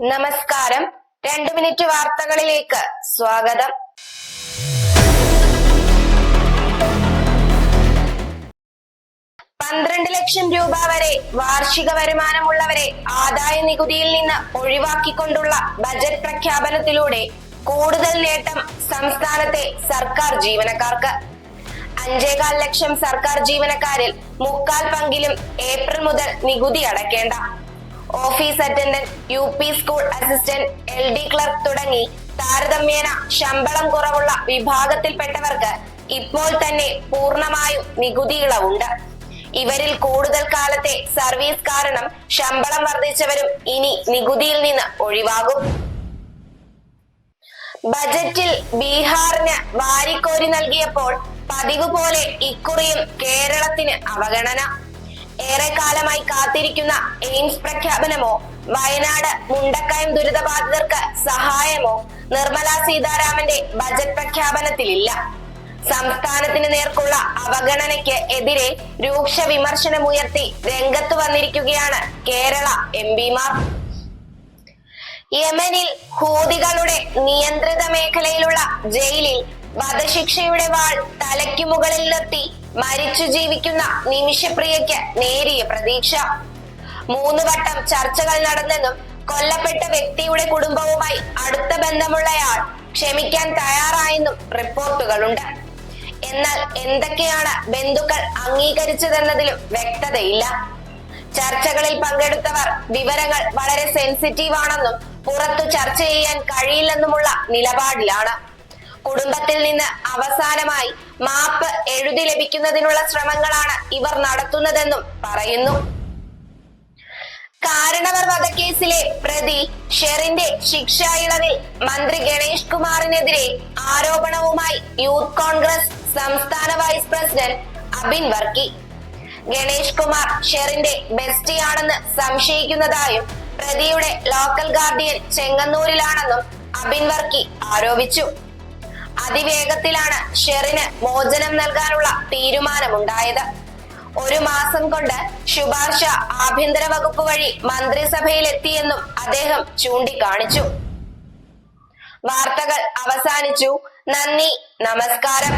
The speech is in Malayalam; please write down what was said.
നമസ്കാരം. 2 മിനിറ്റ് വാർത്തകളിലേക്ക് സ്വാഗതം. ₹12 ലക്ഷം വരെ വാർഷിക വരുമാനമുള്ളവരെ ആദായ നികുതിയിൽ നിന്ന് ഒഴിവാക്കിക്കൊണ്ടുള്ള ബജറ്റ് പ്രഖ്യാപനത്തിലൂടെ കൂടുതൽ നേട്ടം സംസ്ഥാനത്തെ സർക്കാർ ജീവനക്കാർക്ക്. 5.25 ലക്ഷം സർക്കാർ ജീവനക്കാരിൽ 3/4 പങ്കിലും ഏപ്രിൽ മുതൽ നികുതി അടയ്ക്കേണ്ട. Office attendant, UP school assistant, LD clerk തുടങ്ങി താരതമ്യേന ശമ്പളം കുറവുള്ള വിഭാഗത്തിൽപ്പെട്ടവർക്ക് ഇപ്പോൾ തന്നെ പൂർണ്ണമായും നികുതി ഇളവുണ്ട്. ഇവരിൽ കൂടുതൽ കാലത്തെ സർവീസ് കാരണം ശമ്പളം വർദ്ധിച്ചവരും ഇനി നികുതിയിൽ നിന്ന് ഒഴിവാകും. ബജറ്റിൽ ബീഹാറിന് വാരിക്കോരി നൽകിയപ്പോൾ പതിവ് പോലെ ഇക്കുറിയും കേരളത്തിന് അവഗണന. ഏറെക്കാലമായി കാത്തിരിക്കുന്ന എയിംസ് പ്രഖ്യാപനമോ വയനാട് മുണ്ടക്കയം ദുരിതബാധിതർക്ക് സഹായമോ നിർമ്മല സീതാരാമന്റെ ബജറ്റ് പ്രഖ്യാപനത്തിലില്ല. സംസ്ഥാനത്തിന് നേർക്കുള്ള അവഗണനയ്ക്ക് എതിരെ രൂക്ഷ വിമർശനമുയർത്തി രംഗത്ത് വന്നിരിക്കുകയാണ് കേരള MP-മാർ. യമനിൽ ഹൂതികളുടെ നിയന്ത്രിത മേഖലയിലുള്ള ജയിലിൽ വധശിക്ഷയുടെ വാൾ തലയ്ക്കു മുകളിൽ നിർത്തി മരിച്ചു ജീവിക്കുന്ന നിമിഷപ്രിയയ്ക്ക് നേരിയ പ്രതീക്ഷ. 3 വട്ടം ചർച്ചകൾ നടന്നെന്നും കൊല്ലപ്പെട്ട വ്യക്തിയുടെ കുടുംബവുമായി അടുത്ത ബന്ധമുള്ളയാൾ ക്ഷമിക്കാൻ തയ്യാറായെന്നും റിപ്പോർട്ടുകളുണ്ട്. എന്നാൽ എന്തൊക്കെയാണ് ബന്ധുക്കൾ അംഗീകരിച്ചതെന്നതിലും വ്യക്തതയില്ല. ചർച്ചകളിൽ പങ്കെടുത്തവർ വിവരങ്ങൾ വളരെ സെൻസിറ്റീവ് ആണെന്നും പുറത്തു ചർച്ച ചെയ്യാൻ കഴിയില്ലെന്നുമുള്ള നിലപാടിലാണ്. കുടുംബത്തിൽ നിന്ന് അവസാനമായി മാപ്പ് എഴുതി ലഭിക്കുന്നതിനുള്ള ശ്രമങ്ങളാണ് ഇവർ നടത്തുന്നതെന്നും പറയുന്നു. കാരണവർ വധക്കേസിലെ പ്രതി ഷെറിന്റെ ശിക്ഷാ ഇളവിൽ മന്ത്രി ഗണേഷ് കുമാറിനെതിരെ ആരോപണവുമായി യൂത്ത് കോൺഗ്രസ് സംസ്ഥാന വൈസ് പ്രസിഡന്റ് അബിൻ വർക്കി. ഗണേഷ് കുമാർ ഷെറിന്റെ ബെസ്റ്റിയാണെന്ന് സംശയിക്കുന്നതായും പ്രതിയുടെ ലോക്കൽ ഗാർഡിയൻ ചെങ്ങന്നൂരിലാണെന്നും അബിൻ വർക്കി ആരോപിച്ചു. അതിവേഗത്തിലാണ് ഷെറിന് മോചനം നൽകാനുള്ള തീരുമാനമുണ്ടായത്. 1 മാസം കൊണ്ട് ശുപാർശ ആഭ്യന്തര വകുപ്പ് വഴി മന്ത്രിസഭയിലെത്തിയെന്നും അദ്ദേഹം ചൂണ്ടിക്കാണിച്ചു. വാർത്തകൾ അവസാനിച്ചു. നന്ദി, നമസ്കാരം.